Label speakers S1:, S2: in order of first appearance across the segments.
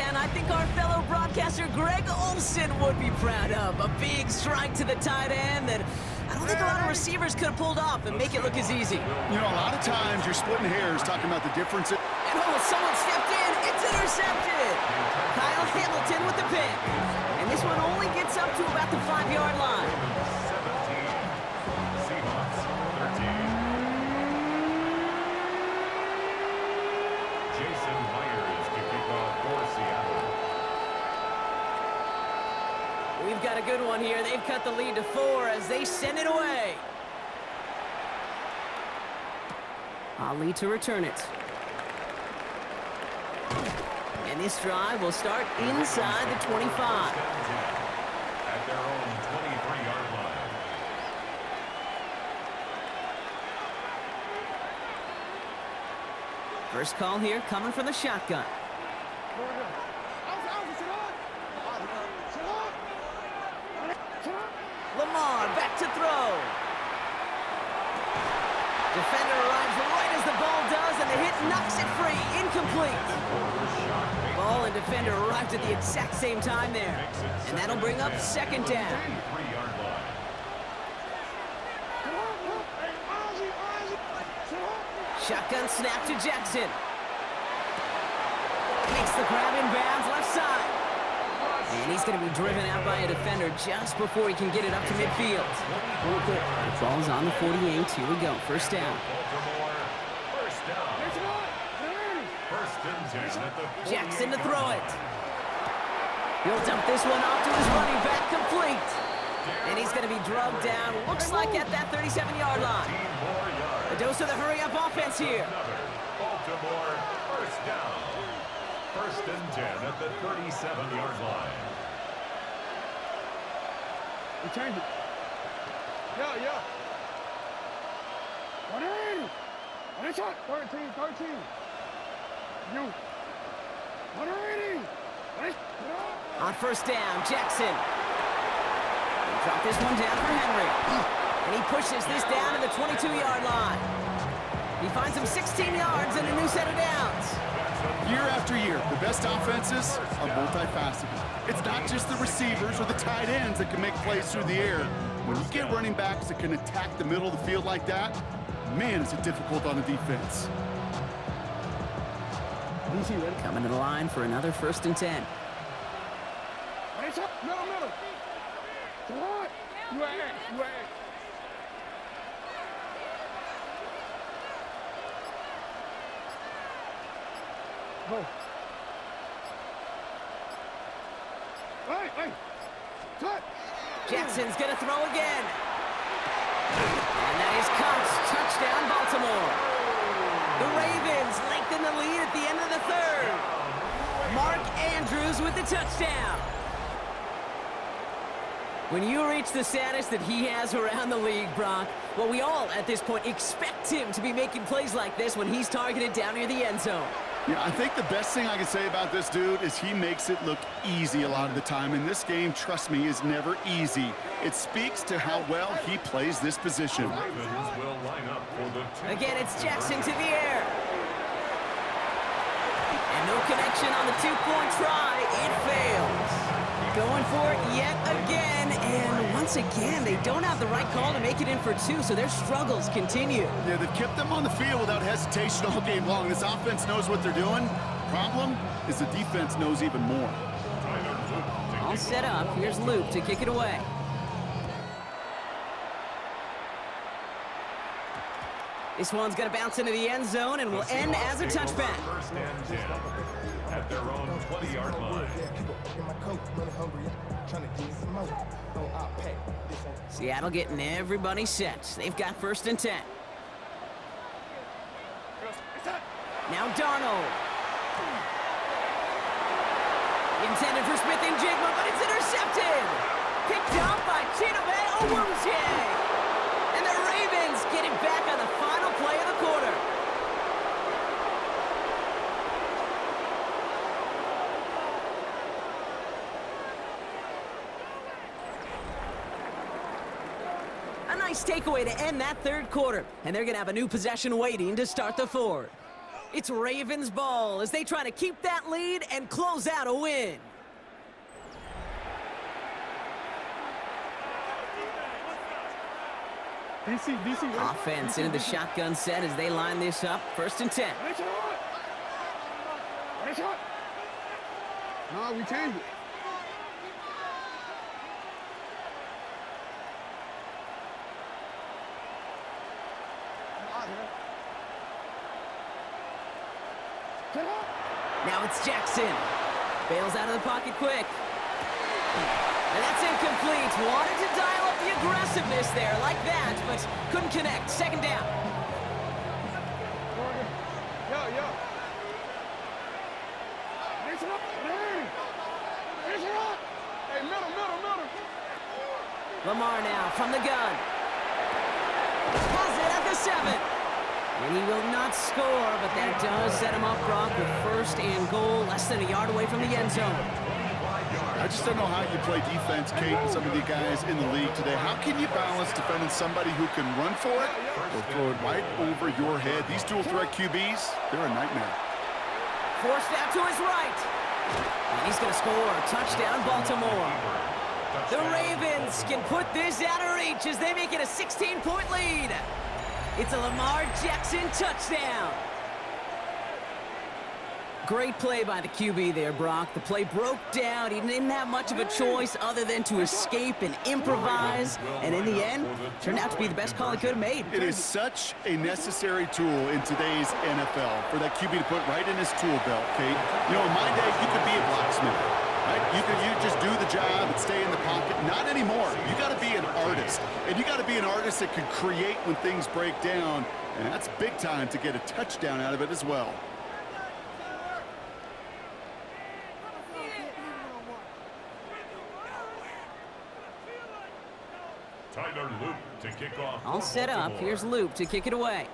S1: man I think our fellow broadcaster Greg Olsen would be proud of. A big strike to the tight end that I don't think a lot of receivers could have pulled off and make it look as easy.
S2: You know, a lot of times you're splitting hairs talking about the difference.
S1: And oh, someone stepped in. It's intercepted. Kyle Hamilton with the pick. And this one only gets up to about the 5-yard line.
S3: 17, Seahawks 13. Jason Myers to kick off for Seattle.
S1: We've got a good one here. They've cut the lead to 4 as they send it away. Ali to return it. And this drive will start inside the 25.
S3: At their own 23-yard line.
S1: First call here coming from the shotgun. Lamar back to throw. Defender arrives right as the ball does, and the hit knocks it free. Incomplete. Ball and defender arrived at the exact same time there. And that'll bring up second down.
S3: 3-yard line.
S1: Shotgun snap to Jackson. Makes the grab in bounds left side. And he's going to be driven out by a defender just before he can get it up to midfield. The ball's on the 48. Here we go. First down.
S3: First down. First and 10 at the 48.
S1: Jackson to throw it. He'll dump this one off to his running back, complete. And he's going to be drugged down, looks like at that 37-yard line. A dose of the hurry-up offense here.
S3: Baltimore first down. First and 10 at the 37-yard line.
S2: We changed it. Yeah. 180. One shot. 13. You. 180.
S1: On first down, Jackson. Drop this one down for Henry. And he pushes this down to the 22-yard line. He finds him 16 yards and a new set of downs.
S2: Year after year, the best offenses are multifaceted. It's not just the receivers or the tight ends that can make plays through the air. When you get running backs that can attack the middle of the field like that, man, is it difficult on the defense.
S1: Coming to the line for another first and 10.
S2: Middle. What? You are. Go. Hey. Cut.
S1: Jackson's going to throw again. And that is caught. Touchdown, Baltimore. The Ravens lengthen the lead at the end of the third. Mark Andrews with the touchdown. When you reach the status that he has around the league, Brock, well, we all at this point expect him to be making plays like this when he's targeted down near the end zone.
S2: Yeah, I think the best thing I can say about this dude is he makes it look easy a lot of the time. And this game, trust me, is never easy. It speaks to how well he plays this position.
S3: Ravens will line up for the
S1: Again, it's Jackson to the air. And no connection on the two-point try. It fails. Going for it yet again, and once again, they don't have the right call to make it in for 2, so their struggles continue.
S2: Yeah, they've kept them on the field without hesitation all game long. This offense knows what they're doing. Problem is the defense knows even more.
S1: All set up. Here's Luke to kick it away. This one's going to bounce into the end zone and will end as a touchback.
S3: First and 10 at their own 20-yard line.
S1: Seattle getting everybody set. They've got first and 10. Now Darnold. Intended for Smith and Jigma, but it's intercepted. Picked up by Chidobe Awuzie. And the Ravens get it back on the final play of the quarter. A nice takeaway to end that third quarter. And they're going to have a new possession waiting to start the fourth. It's Ravens ball as they try to keep that lead and close out a win. Offense into the shotgun set as they line this up. 1st and 10.
S4: No, we changed it.
S1: Now it's Jackson. Bails out of the pocket quick. And that's incomplete. Wanted to dial up the aggressiveness there like that, but couldn't connect. 2nd down.
S4: Yo. Hey, middle.
S1: Lamar now from the gun. Has it at the 7. And he will not score, but that does set him up, Brock, with 1st and goal, less than a yard away from the end zone.
S2: I just don't know how you play defense, Kate, and some of the guys in the league today. How can you balance defending somebody who can run for it or throw it right over your head? These dual threat QBs, they're a nightmare.
S1: Forced out to his right. And he's going to score. Touchdown, Baltimore. The Ravens can put this out of reach as they make it a 16-point lead. It's a Lamar Jackson touchdown. Great play by the QB there, Brock. The play broke down. He didn't have much of a choice other than to escape and improvise. And in the end, turned out to be the best call he could have made.
S2: It is such a necessary tool in today's NFL for that QB to put right in his tool belt, Kate. You know, in my day, you could be a blacksmith, right? You just do the job and stay in the pocket. Not anymore. You got to be an artist. And you got to be an artist that can create when things break down. And that's big time to get a touchdown out of it as well.
S3: Tyler Loop to kick off.
S1: All set up. Here's Loop to kick it away.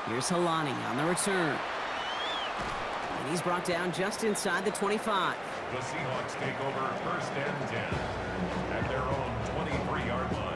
S1: Here's Halani on the return. And he's brought down just inside the 25.
S3: The Seahawks take over 1st and 10 at their own 23-yard line.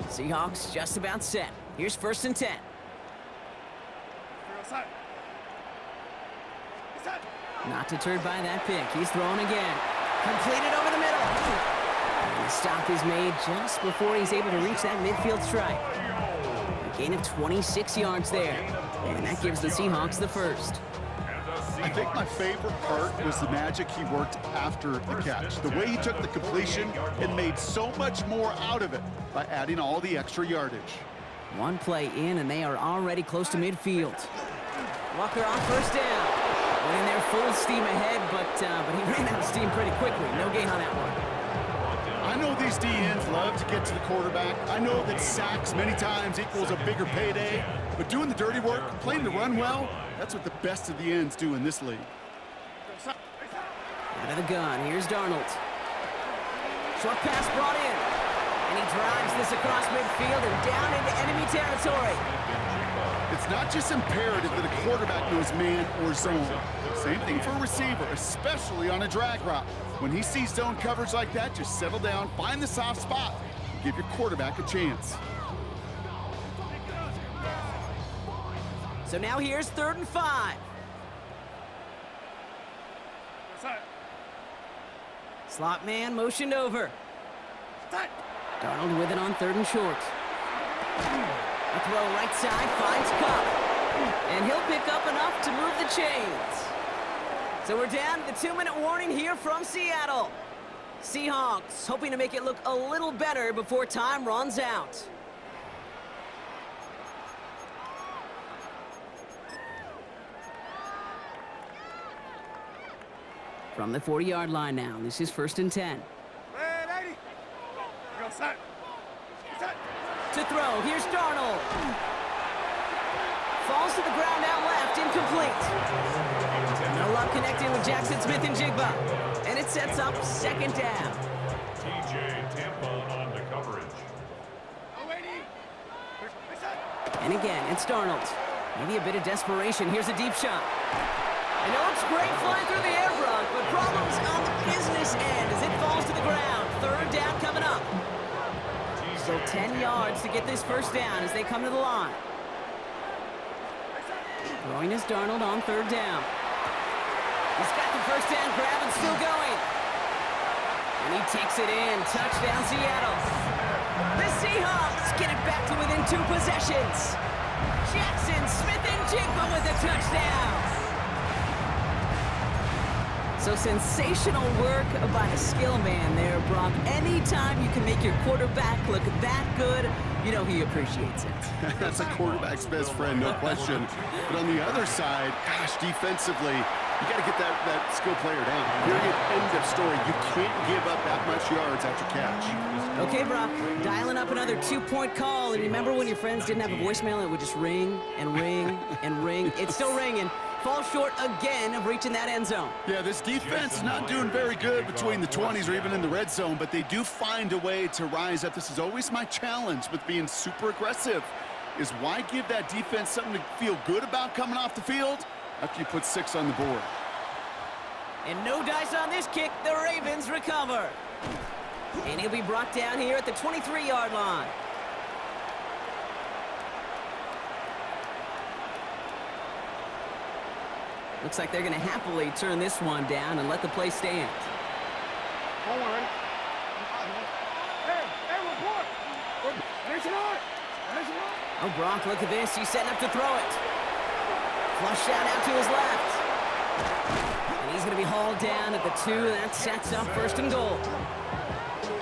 S1: Seahawks just about set. Here's 1st and 10. Not deterred by that pick. He's throwing again. Completed over the middle. And the stop is made just before he's able to reach that midfield strike. A gain of 26 yards there. And that gives the Seahawks the 1st.
S2: I think my favorite part was the magic he worked after the catch. The way he took the completion and made so much more out of it by adding all the extra yardage.
S1: One play in, and they are already close to midfield. Walker on 1st down. Went in there full steam ahead, but he ran out of steam pretty quickly. No gain on that one.
S2: I know these DNs love to get to the quarterback. I know that sacks many times equals a bigger payday, but doing the dirty work, playing the run well, that's what the best of the ends do in this league.
S1: Out of the gun, here's Darnold. Short pass brought in, and he drives this across midfield and down into enemy territory.
S2: It's not just imperative that a quarterback knows man or zone. Same thing for a receiver, especially on a drag route. When he sees zone coverage like that, just settle down, find the soft spot, and give your quarterback a chance.
S1: So now here's 3rd and 5. Slot man motioned over. Darnold with it on 3rd and short. A throw right side, finds Cup. And he'll pick up enough to move the chains. So we're down to the 2-minute warning here from Seattle. Seahawks hoping to make it look a little better before time runs out. From the 40-yard line now, this is 1st and 10. To throw, here's Darnold. Falls to the ground out left, incomplete. No luck connecting with Jackson Smith and Jigba. And it sets up 2nd down.
S3: TJ Tampa on the coverage.
S1: And again, it's Darnold. Maybe a bit of desperation. Here's a deep shot. And it looks great flying through the air, Brock, but problems on the business end as it falls to the ground. Third down coming up. So 10 yards to get this first down as they come to the line. Throwing is Darnold on third down. He's got the first down grab and still going. And he takes it in. Touchdown, Seattle. The Seahawks get it back to within 2 possessions. Jackson Smith-Njigba with a touchdown. So sensational work by the skill man there, Brock. Anytime you can make your quarterback look that good, you know he appreciates it.
S2: That's a quarterback's best friend, no question. But on the other side, gosh, defensively, you got to get that skill player down. Period. End of story. You can't give up that much yards after catch.
S1: Okay, Brock, dialing up another 2-point call. And remember when your friends didn't have a voicemail and it would just ring and ring and ring? It's still ringing. Fall short again of reaching that end zone.
S2: Yeah, this defense is not doing very good between the 20s or even in the red zone, but they do find a way to rise up. This is always my challenge with being super aggressive, is why give that defense something to feel good about coming off the field after you put 6 on the board?
S1: And no dice on this kick. The Ravens recover. And he'll be brought down here at the 23-yard line. Looks like they're going to happily turn this one down and let the play stand.
S4: Don't worry. Hey, report.
S1: Oh, Brock, look at this. He's setting up to throw it. Flush out to his left. And he's going to be hauled down at the 2. That sets up first and goal.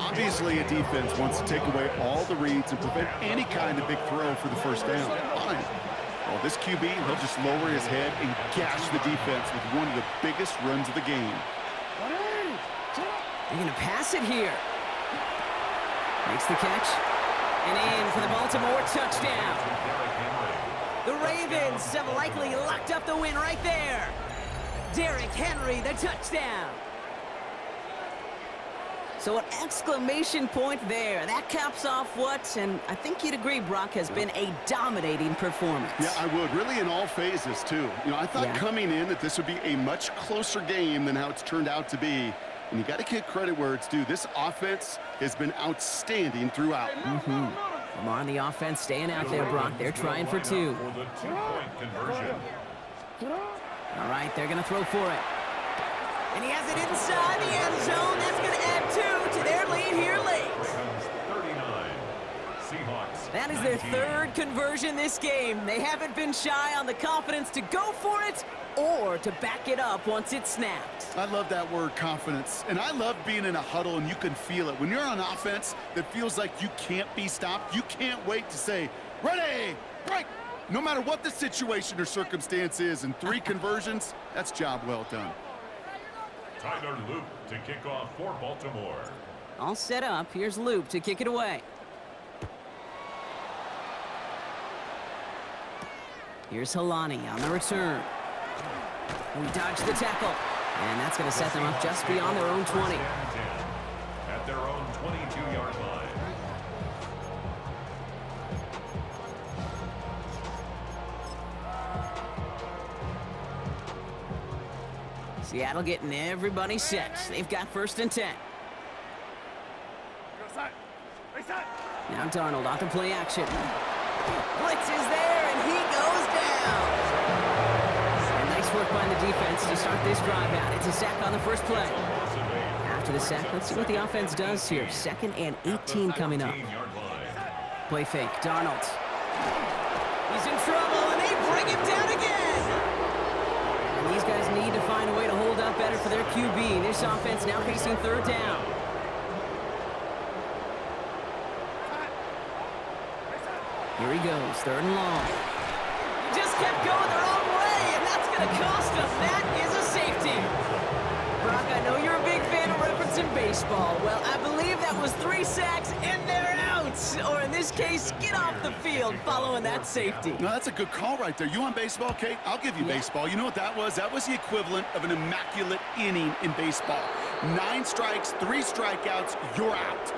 S2: Obviously, a defense wants to take away all the reads and prevent any kind of big throw for the first down. Fine. Well, this QB, he'll just lower his head and gash the defense with one of the biggest runs of the game.
S1: They're going to pass it here. Makes the catch. And in for the Baltimore touchdown. The Ravens have likely locked up the win right there. Derrick Henry, the touchdown. So an exclamation point there. That caps off what, and I think you'd agree, Brock, has been a dominating performance.
S2: Yeah, I would. Really in all phases, too. You know, I thought coming in that this would be a much closer game than how it's turned out to be. And you got to give credit where it's due. This offense has been outstanding throughout.
S1: Lamar on the offense staying out there, Brock. They're trying for 2.
S3: For the 2-point conversion.
S1: All right, they're going to throw for it. And he has it inside the end zone. That's going to add 2 to their lead here late.
S3: 39. Seahawks.
S1: That is their 3rd conversion this game. They haven't been shy on the confidence to go for it or to back it up once it's snapped.
S2: I love that word, confidence. And I love being in a huddle and you can feel it. When you're on offense that feels like you can't be stopped, you can't wait to say, ready, break. No matter what the situation or circumstance is, and 3 conversions, that's job well done.
S3: Tyler Loop to kick off for Baltimore.
S1: All set up. Here's Loop to kick it away. Here's Halani on the return. We dodge the tackle. And that's going to set them up just beyond their own 20.
S3: At their own 22-yard line.
S1: Seattle getting everybody set. They've got 1st and 10. Now Darnold off the play action. Blitz is there, and he goes down. And nice work by the defense to start this drive out. It's a sack on the first play. After the sack, let's see what the offense does here. 2nd and 18 coming up. Play fake, Darnold. He's in trouble, and they bring him down again. And these guys need to find a way to hold up better for their QB. This offense now facing 3rd down. Here he goes, 3rd and long. He just kept going the wrong way, and that's going to cost him. That is a safety. Brock, I know you're a big fan of referencing baseball. Well, I believe that was 3 sacks, and they're out. Or in this case, get off the field following that safety.
S2: No, that's a good call right there. You want baseball, Kate? I'll give you baseball. You know what that was? That was the equivalent of an immaculate inning in baseball. 9 strikes, 3 strikeouts, you're out.